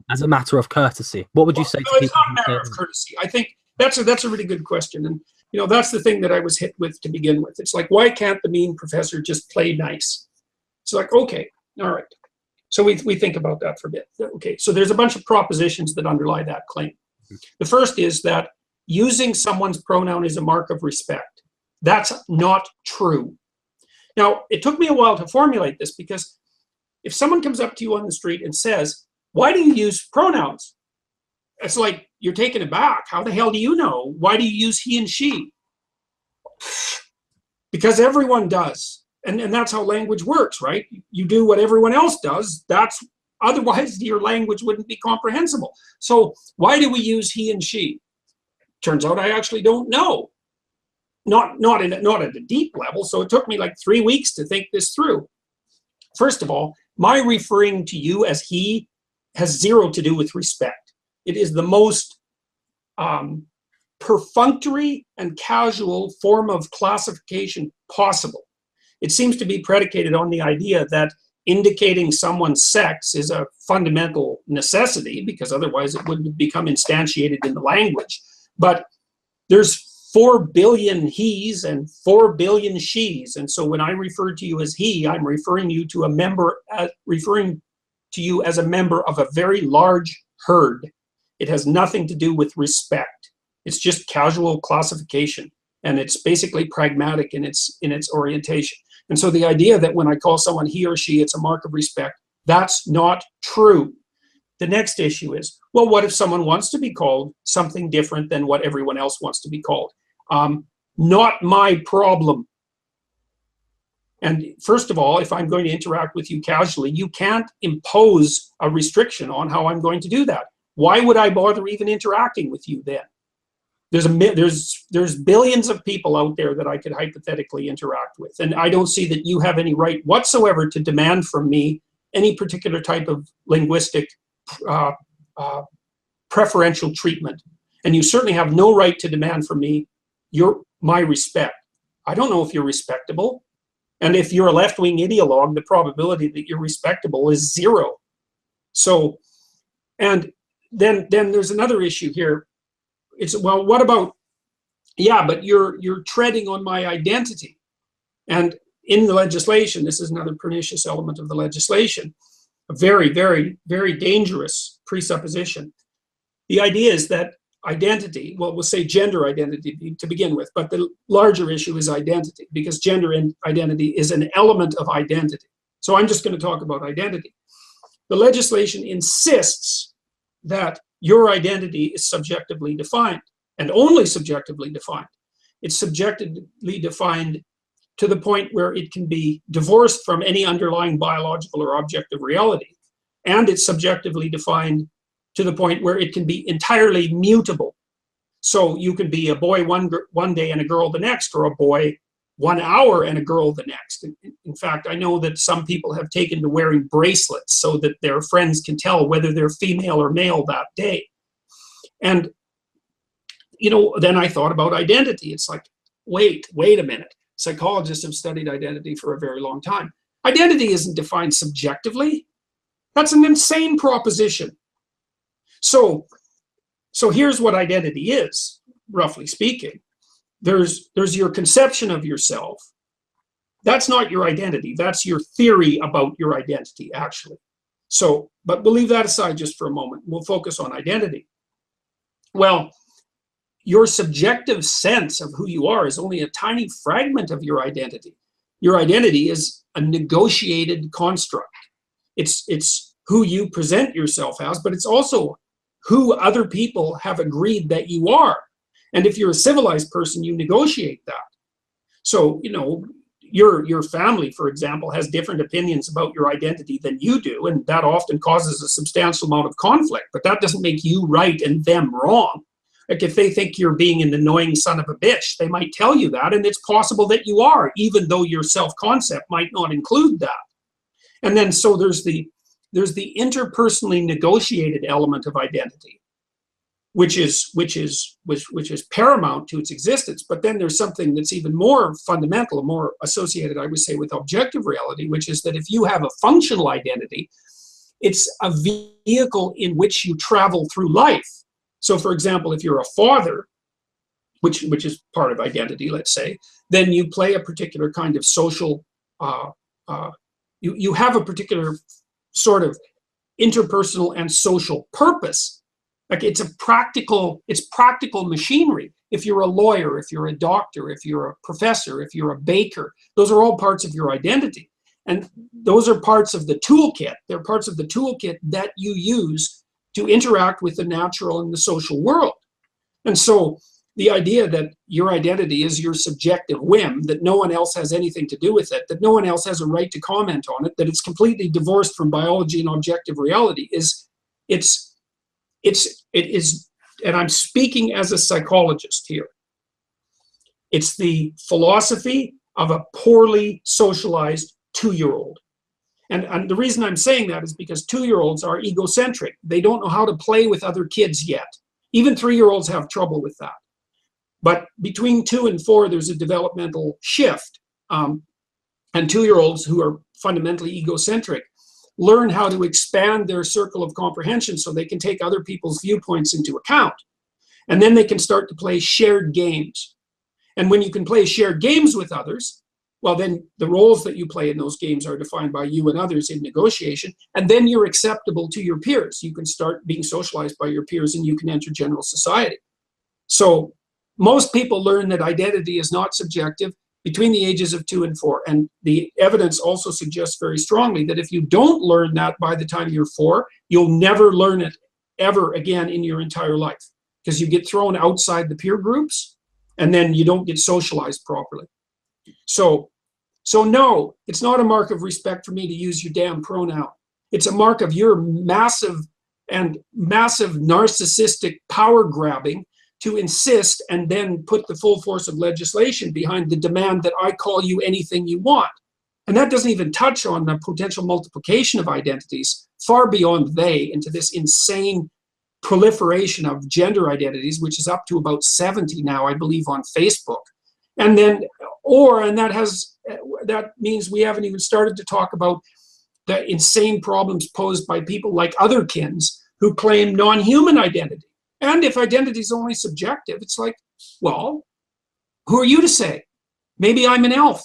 as a matter of courtesy? What would you say to it's people not a matter of courtesy. I think that's a really good question, and that's the thing that I was hit with to begin with. It's like, why can't the mean professor just play nice? It's like, okay, all right. So we think about that for a bit. Okay, so there's a bunch of propositions that underlie that claim. The first is that using someone's pronoun is a mark of respect. That's not true. Now, it took me a while to formulate this, because if someone comes up to you on the street and says, why do you use pronouns? It's like, you're taken aback. How the hell do you know? Why do you use he and she? Because everyone does. And that's how language works, right? You do what everyone else does. Otherwise your language wouldn't be comprehensible. So why do we use he and she? Turns out I actually don't know. Not at a deep level. So it took me like 3 weeks to think this through. First of all, my referring to you as he has zero to do with respect. It is the most perfunctory and casual form of classification possible. It seems to be predicated on the idea that indicating someone's sex is a fundamental necessity, because otherwise it wouldn't become instantiated in the language. But there's 4 billion he's and 4 billion she's, and so when I refer to you as he, I'm referring you to you as a member of a very large herd. It has nothing to do with respect. It's just casual classification, and it's basically pragmatic in its orientation. And so the idea that when I call someone he or she, it's a mark of respect, that's not true. The next issue is, well, what if someone wants to be called something different than what everyone else wants to be called? Not my problem. And first of all, if I'm going to interact with you casually, you can't impose a restriction on how I'm going to do that. Why would I bother even interacting with you then? There's billions of people out there that I could hypothetically interact with, and I don't see that you have any right whatsoever to demand from me any particular type of linguistic preferential treatment. And you certainly have no right to demand from me my respect. I don't know if you're respectable, and if you're a left-wing ideologue, the probability that you're respectable is zero. So, and then there's another issue here. It's, well, what about, yeah, but you're treading on my identity. And in the legislation, this is another pernicious element of the legislation, a very, very, very dangerous presupposition. The idea is that identity, well, we'll say gender identity to begin with, but the larger issue is identity, because gender and identity is an element of identity. So I'm just going to talk about identity. The legislation insists that your identity is subjectively defined, and only subjectively defined. It's subjectively defined to the point where it can be divorced from any underlying biological or objective reality. And it's subjectively defined to the point where it can be entirely mutable. So you can be a boy one day and a girl the next, or a boy 1 hour and a girl the next. In fact, I know that some people have taken to wearing bracelets so that their friends can tell whether they're female or male that day. And, then I thought about identity. It's like, wait a minute. Psychologists have studied identity for a very long time. Identity isn't defined subjectively. That's an insane proposition. So here's what identity is, roughly speaking. There's your conception of yourself. That's not your identity. That's your theory about your identity, actually. So, but we'll leave that aside just for a moment. We'll focus on identity. Well, your subjective sense of who you are is only a tiny fragment of your identity. Your identity is a negotiated construct. It's who you present yourself as, but it's also who other people have agreed that you are. And if you're a civilized person, you negotiate that. So, your family, for example, has different opinions about your identity than you do, and that often causes a substantial amount of conflict, but that doesn't make you right and them wrong. Like, if they think you're being an annoying son of a bitch, they might tell you that, and it's possible that you are, even though your self-concept might not include that. And then, so there's the interpersonally negotiated element of identity. which is paramount to its existence. But then there's something that's even more fundamental, more associated, I would say, with objective reality, which is that if you have a functional identity, it's a vehicle in which you travel through life. So, for example, if you're a father, which is part of identity, let's say, then you play a particular kind of social, you have a particular sort of interpersonal and social purpose. Like it's practical machinery. If you're a lawyer, if you're a doctor, if you're a professor, if you're a baker, those are all parts of your identity. And those are parts of the toolkit. They're parts of the toolkit that you use to interact with the natural and the social world. And so the idea that your identity is your subjective whim, that no one else has anything to do with it, that no one else has a right to comment on it, that it's completely divorced from biology and objective reality it is, and I'm speaking as a psychologist here, it's the philosophy of a poorly socialized 2-year-old. And the reason I'm saying that is because 2-year-olds are egocentric. They don't know how to play with other kids yet. Even 3-year-olds have trouble with that. But between 2 and 4, there's a developmental shift. And 2-year-olds who are fundamentally egocentric learn how to expand their circle of comprehension so they can take other people's viewpoints into account. And then they can start to play shared games. And when you can play shared games with others, well, then the roles that you play in those games are defined by you and others in negotiation. And then you're acceptable to your peers. You can start being socialized by your peers and you can enter general society. So most people learn that identity is not subjective between the ages of 2 and 4. And the evidence also suggests very strongly that if you don't learn that by the time you're 4, you'll never learn it ever again in your entire life, because you get thrown outside the peer groups and then you don't get socialized properly. So no, it's not a mark of respect for me to use your damn pronoun. It's a mark of your massive narcissistic power grabbing to insist and then put the full force of legislation behind the demand that I call you anything you want. And that doesn't even touch on the potential multiplication of identities far beyond they into this insane proliferation of gender identities, which is up to about 70 now, I believe, on Facebook. And then, that means we haven't even started to talk about the insane problems posed by people like otherkins who claim non-human identity. And if identity is only subjective, it's like, well, who are you to say? Maybe I'm an elf.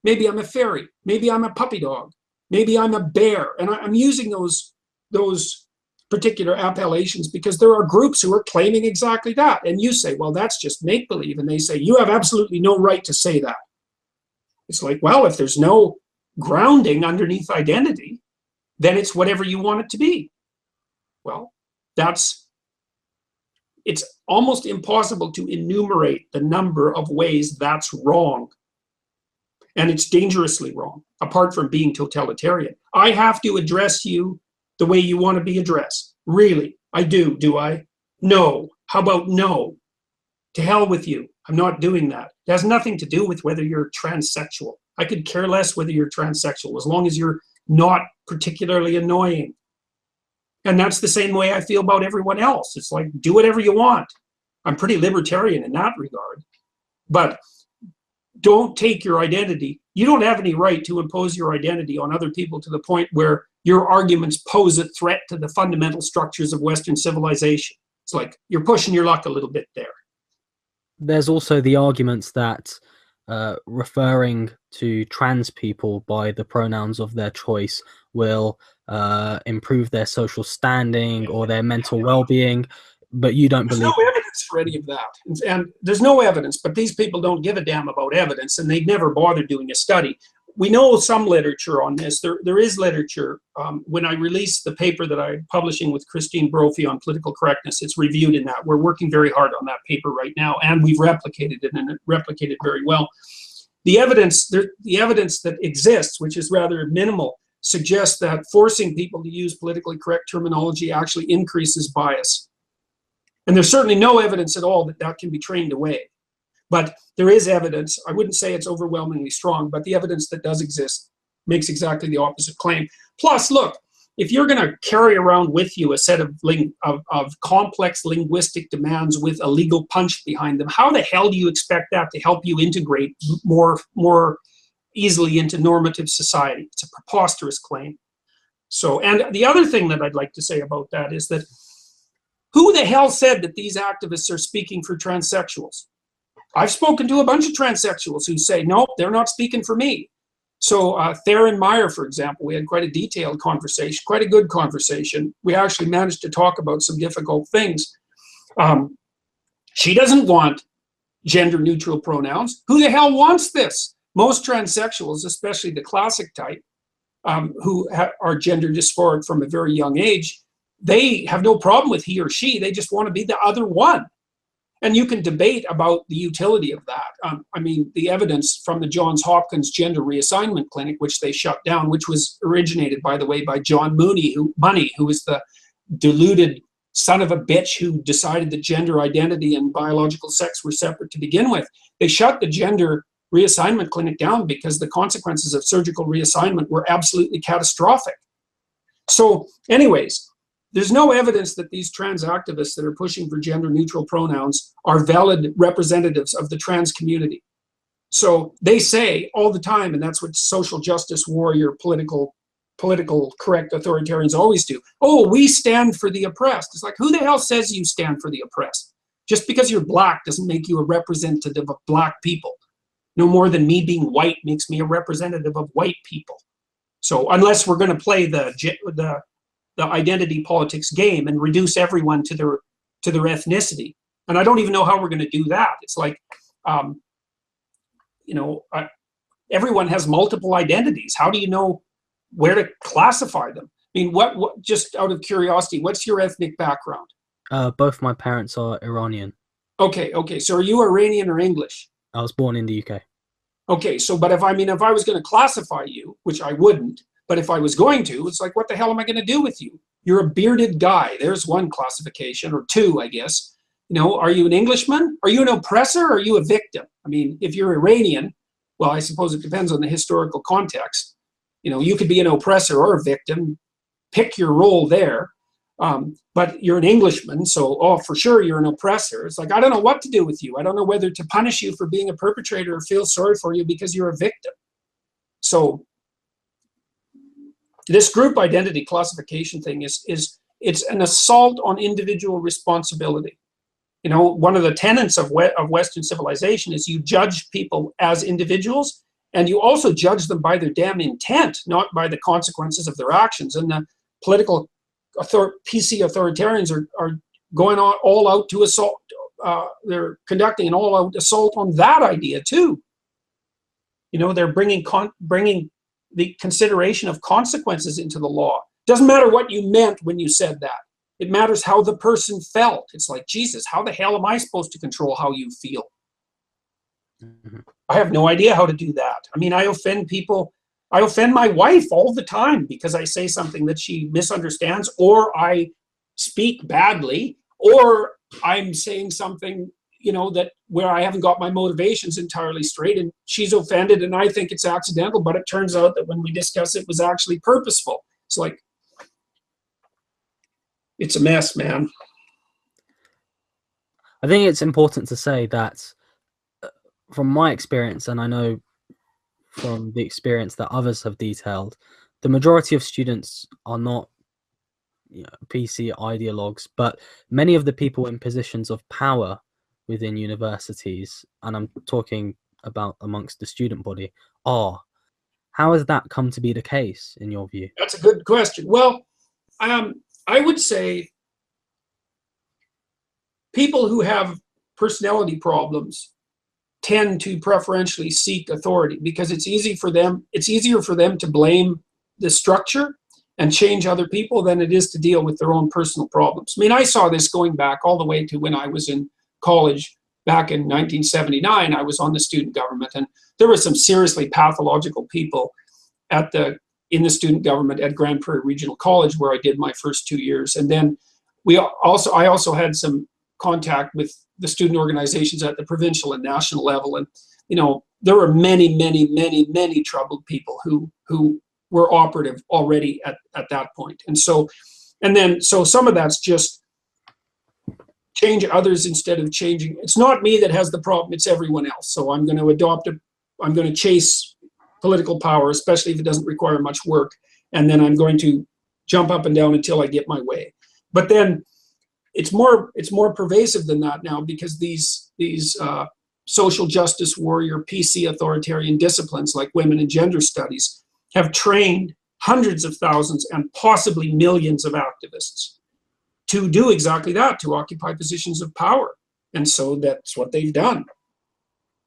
Maybe I'm a fairy. Maybe I'm a puppy dog. Maybe I'm a bear. And I'm using those particular appellations because there are groups who are claiming exactly that. And you say, well, that's just make-believe. And they say, you have absolutely no right to say that. It's like, well, if there's no grounding underneath identity, then it's whatever you want it to be. Well, it's almost impossible to enumerate the number of ways that's wrong. And it's dangerously wrong, apart from being totalitarian. I have to address you the way you want to be addressed. Really? I do I? No. How about no? To hell with you. I'm not doing that. It has nothing to do with whether you're transsexual. I could care less whether you're transsexual, as long as you're not particularly annoying. And that's the same way I feel about everyone else. It's like, do whatever you want. I'm pretty libertarian in that regard. But don't take your identity. You don't have any right to impose your identity on other people to the point where your arguments pose a threat to the fundamental structures of Western civilization. It's like you're pushing your luck a little bit there. There's also the arguments that referring to trans people by the pronouns of their choice will improve their social standing or their mental well-being, but you don't believe. There's no evidence for any of that, and there's no evidence. But these people don't give a damn about evidence, and they never bothered doing a study. We know some literature on this. There is literature. When I release the paper that I'm publishing with Christine Brophy on political correctness, it's reviewed in that. We're working very hard on that paper right now, and we've replicated it, and it replicated very well. The evidence that exists, which is rather minimal, suggests that forcing people to use politically correct terminology actually increases bias. And there's certainly no evidence at all that that can be trained away. But there is evidence. I wouldn't say it's overwhelmingly strong, but the evidence that does exist makes exactly the opposite claim. Plus, look, if you're going to carry around with you a set of complex linguistic demands with a legal punch behind them, how the hell do you expect that to help you integrate more easily into normative society? It's a preposterous claim. So, and the other thing that I'd like to say about that is that who the hell said that these activists are speaking for transsexuals? I've spoken to a bunch of transsexuals who say, nope, they're not speaking for me. So Theron Meyer, for example, we had quite a detailed conversation, quite a good conversation. We actually managed to talk about some difficult things. She doesn't want gender neutral pronouns. Who the hell wants this? Most transsexuals, especially the classic type, who are gender dysphoric from a very young age, they have no problem with he or she. They just want to be the other one. And you can debate about the utility of that. I mean, the evidence from the Johns Hopkins Gender Reassignment Clinic, which they shut down, which was originated, by the way, by John Money, who was the deluded son of a bitch who decided that gender identity and biological sex were separate to begin with. They shut the Gender Reassignment Clinic down because the consequences of surgical reassignment were absolutely catastrophic. So anyways, there's no evidence that these trans activists that are pushing for gender neutral pronouns are valid representatives of the trans community. So they say all the time, and that's what social justice warrior, political correct authoritarians always do. Oh, we stand for the oppressed. It's like, who the hell says you stand for the oppressed? Just because you're black doesn't make you a representative of black people. No more than me being white makes me a representative of white people. So unless we're going to play the identity politics game and reduce everyone to their ethnicity. And I don't even know how we're going to do that. It's like, everyone has multiple identities. How do you know where to classify them? I mean, what just out of curiosity, what's your ethnic background? Both my parents are Iranian. Okay. So are you Iranian or English? I was born in the UK. Okay, so but if I was going to classify you, which I wouldn't, but if I was going to, it's like, what the hell am I going to do with you? You're a bearded guy. There's one classification, or two, I guess. Are you an Englishman? Are you an oppressor, or are you a victim? I mean, if you're Iranian, well, I suppose it depends on the historical context. You could be an oppressor or a victim. Pick your role there. But you're an Englishman, so, for sure you're an oppressor. It's like, I don't know what to do with you. I don't know whether to punish you for being a perpetrator or feel sorry for you because you're a victim. So this group identity classification thing it's an assault on individual responsibility. One of the tenets of Western civilization is you judge people as individuals, and you also judge them by their damn intent, not by the consequences of their actions. And the political PC authoritarians are going on all out to assault. They're conducting an all-out assault on that idea too. They're bringing the consideration of consequences into the law. Doesn't matter what you meant when you said that. It matters how the person felt. It's like, Jesus, how the hell am I supposed to control how you feel? Mm-hmm. I have no idea how to do that. I mean, I offend people. I offend my wife all the time because I say something that she misunderstands, or I speak badly, or I'm saying something, that where I haven't got my motivations entirely straight, and she's offended, and I think it's accidental, but it turns out that when we discuss it was actually purposeful. It's like, it's a mess, man. I think it's important to say that from my experience, and I know from the experience that others have detailed, the majority of students are not PC ideologues, but many of the people in positions of power within universities, and I'm talking about amongst the student body, are. How has that come to be the case in your view? That's a good question. Well, I would say people who have personality problems tend to preferentially seek authority because it's easier for them to blame the structure and change other people than it is to deal with their own personal problems. I mean, I saw this going back all the way to when I was in college back in 1979. I was on the student government, and there were some seriously pathological people in the student government at Grand Prairie Regional College, where I did my first 2 years. And then I also had some contact with the student organizations at the provincial and national level. And, there were many, many, many, many troubled people who were operative already at that point. And so some of that's just change others instead of changing. It's not me that has the problem, it's everyone else. So I'm going to I'm going to chase political power, especially if it doesn't require much work. And then I'm going to jump up and down until I get my way. But then it's more pervasive than that now, because these social justice warrior, PC authoritarian disciplines like women and gender studies have trained hundreds of thousands and possibly millions of activists to do exactly that, to occupy positions of power. And so that's what they've done.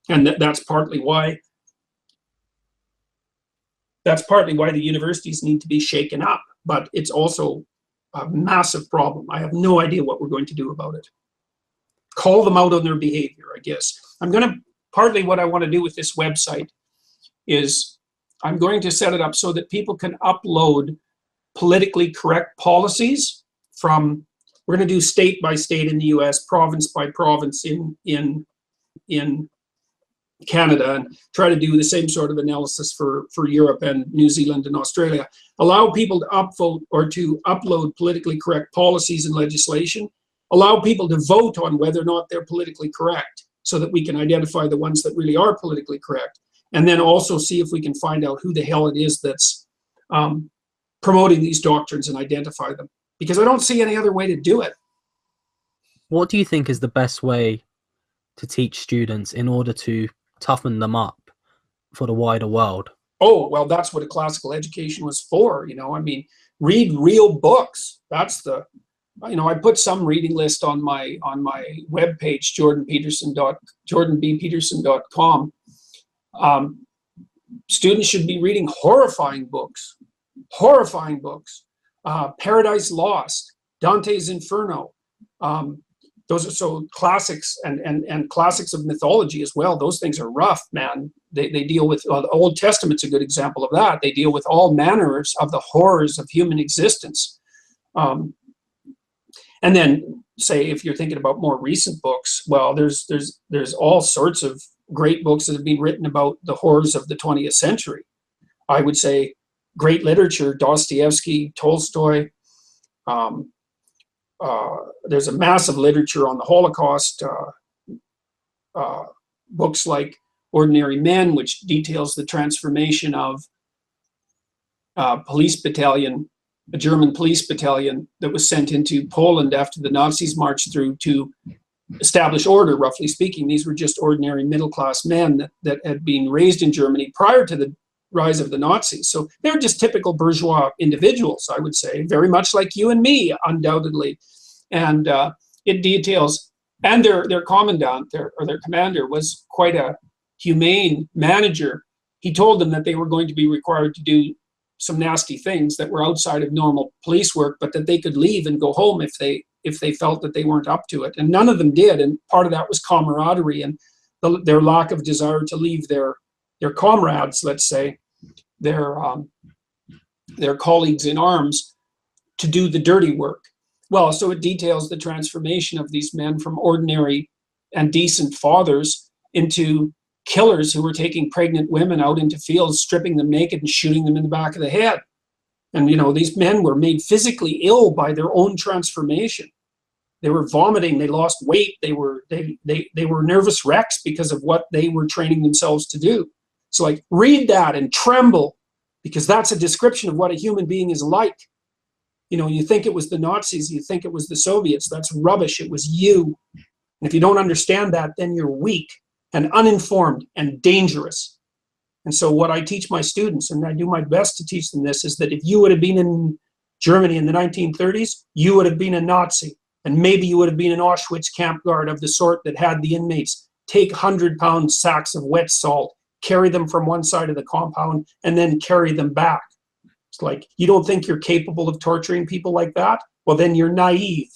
And that's partly why the universities need to be shaken up. But it's also a massive problem. I have no idea what we're going to do about it. Call them out on their behavior, I guess. Partly what I want to do with this website is I'm going to set it up so that people can upload politically correct policies from, we're going to do state by state in the US, province by province in Canada, and try to do the same sort of analysis for Europe and New Zealand and Australia. Allow people to upvote or to upload politically correct policies and legislation. Allow people to vote on whether or not they're politically correct, so that we can identify the ones that really are politically correct. And then also see if we can find out who the hell it is that's promoting these doctrines and identify them. Because I don't see any other way to do it. What do you think is the best way to teach students in order to toughen them up for the wider world? Oh, well, that's what a classical education was for. I mean, read real books. That's the, I put some reading list on my webpage, jordanbpeterson.com. Students should be reading horrifying books. Paradise Lost, Dante's Inferno. Those are so classics, and classics of mythology as well. Those things are rough, man. They deal with, the Old Testament's a good example of that. They deal with all manners of the horrors of human existence. And then, say, if you're thinking about more recent books, well, there's all sorts of great books that have been written about the horrors of the 20th century. I would say great literature, Dostoevsky, Tolstoy. There's a massive literature on the Holocaust, books like Ordinary Men, which details the transformation of a German police battalion that was sent into Poland after the Nazis marched through to establish order, roughly speaking. These were just ordinary middle-class men that had been raised in Germany prior to the rise of the Nazis. So they're just typical bourgeois individuals, I would say, very much like you and me, undoubtedly. And it details, and their commandant, their commander, was quite a humane manager. He told them that they were going to be required to do some nasty things that were outside of normal police work, but that they could leave and go home if they felt that they weren't up to it. And none of them did. And part of that was camaraderie and their lack of desire to leave their comrades, let's say, their colleagues in arms, to do the dirty work. Well, so it details the transformation of these men from ordinary and decent fathers into killers who were taking pregnant women out into fields, stripping them naked and shooting them in the back of the head. And, these men were made physically ill by their own transformation. They were vomiting, they lost weight, they were nervous wrecks because of what they were training themselves to do. So read that and tremble, because that's a description of what a human being is like. You think it was the Nazis, you think it was the Soviets. That's rubbish. It was you. And if you don't understand that, then you're weak and uninformed and dangerous. And so what I teach my students, and I do my best to teach them this, is that if you would have been in Germany in the 1930s, you would have been a Nazi. And maybe you would have been an Auschwitz camp guard of the sort that had the inmates take 100-pound sacks of wet salt, carry them from one side of the compound, and then carry them back. It's like, you don't think you're capable of torturing people like that? Well, then you're naive.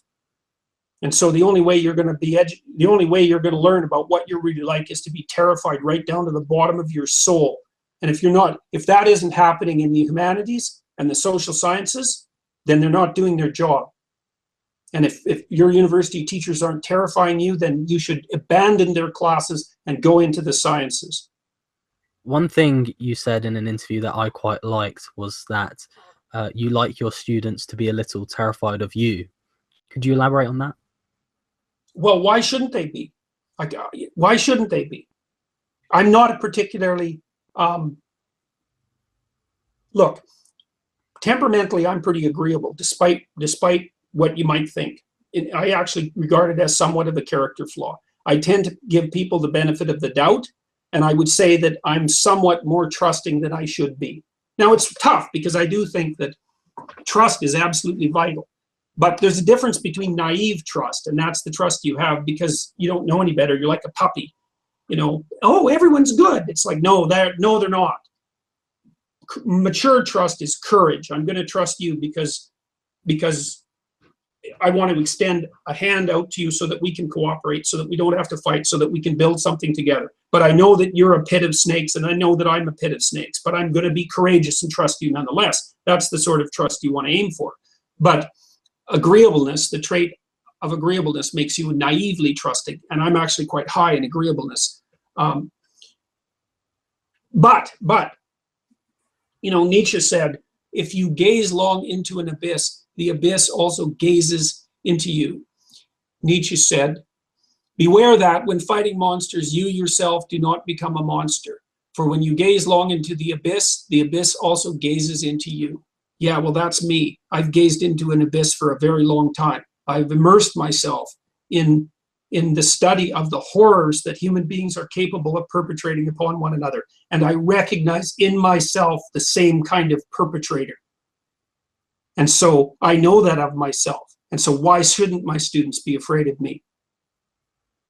And so the only way you're going to learn about what you're really like is to be terrified right down to the bottom of your soul. And if that isn't happening in the humanities and the social sciences, then they're not doing their job. And if your university teachers aren't terrifying you, then you should abandon their classes and go into the sciences. one thing you said in an interview that I quite liked was that you like your students to be a little terrified of you. Could you elaborate on that? Well, why shouldn't they be? Why shouldn't they be? I'm not a particularly, look, temperamentally, I'm pretty agreeable, despite what you might think. I actually regard it as somewhat of a character flaw. I tend to give people the benefit of the doubt, and I would say that I'm somewhat more trusting than I should be. Now, it's tough because I do think that trust is absolutely vital. But there's a difference between naive trust, and that's the trust you have because you don't know any better. You're like a puppy, you know. Oh, everyone's good. It's like, no, they're not. Mature trust is courage. I'm going to trust you because I want to extend a hand out to you so that we can cooperate, so that we don't have to fight, so that we can build something together. But I know that you're a pit of snakes, and I know that I'm a pit of snakes, but I'm going to be courageous and trust you nonetheless. That's the sort of trust you want to aim for. But agreeableness, the trait of agreeableness makes you naively trusting, and I'm actually quite high in agreeableness. But you know, Nietzsche said, if you gaze long into an abyss, the abyss also gazes into you. Nietzsche said, beware that when fighting monsters, you yourself do not become a monster. For when you gaze long into the abyss also gazes into you. Yeah, well, that's me. I've gazed into an abyss for a very long time. I've immersed myself in the study of the horrors that human beings are capable of perpetrating upon one another. And I recognize in myself the same kind of perpetrator. And so I know that of myself. And so why shouldn't my students be afraid of me?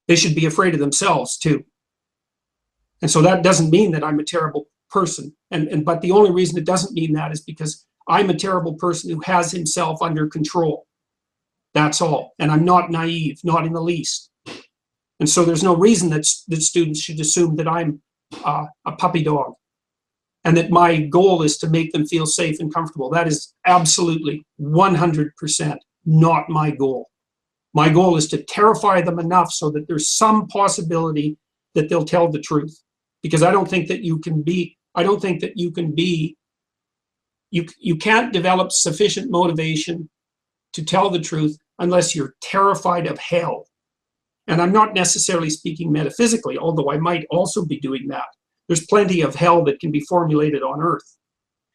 They should be afraid of themselves too. And so that doesn't mean that I'm a terrible person. But the only reason it doesn't mean that is because I'm a terrible person who has himself under control. That's all. And I'm not naive, not in the least. And so there's no reason that students should assume that I'm a puppy dog and that my goal is to make them feel safe and comfortable. That is absolutely 100% not my goal. My goal is to terrify them enough so that there's some possibility that they'll tell the truth. Because I don't think that you can't develop sufficient motivation to tell the truth unless you're terrified of hell. And I'm not necessarily speaking metaphysically, although I might also be doing that. There's plenty of hell that can be formulated on earth.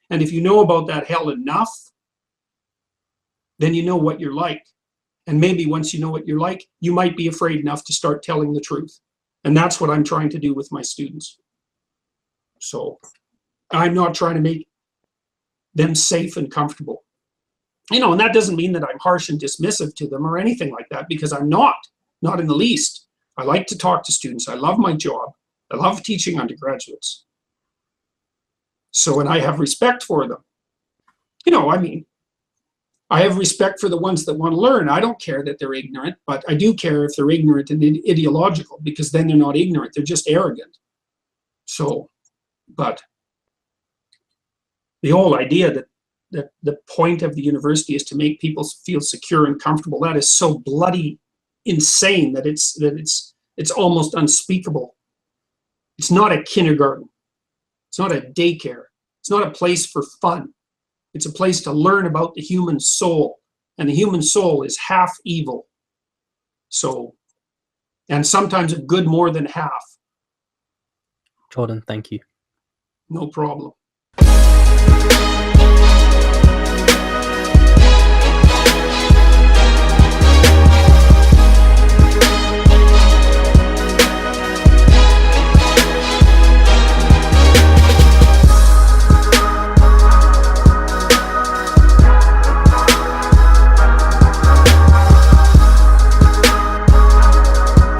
And if you know about that hell enough, then you know what you're like. And maybe once you know what you're like, you might be afraid enough to start telling the truth. And that's what I'm trying to do with my students. So I'm not trying to make them safe and comfortable. You know, and that doesn't mean that I'm harsh and dismissive to them or anything like that, because I'm not in the least. I like to talk to students. I love my job. I love teaching undergraduates. So, and I have respect for them. You know, I mean, I have respect for the ones that want to learn. I don't care that they're ignorant, but I do care if they're ignorant and ideological, because then they're not ignorant, they're just arrogant. So, but the whole idea that the point of the university is to make people feel secure and comfortable, that is so bloody insane that it's almost unspeakable. It's not a kindergarten. It's not a daycare. It's not a place for fun. It's a place to learn about the human soul. And the human soul is half evil. So, and sometimes a good more than half. Jordan, thank you. No problem.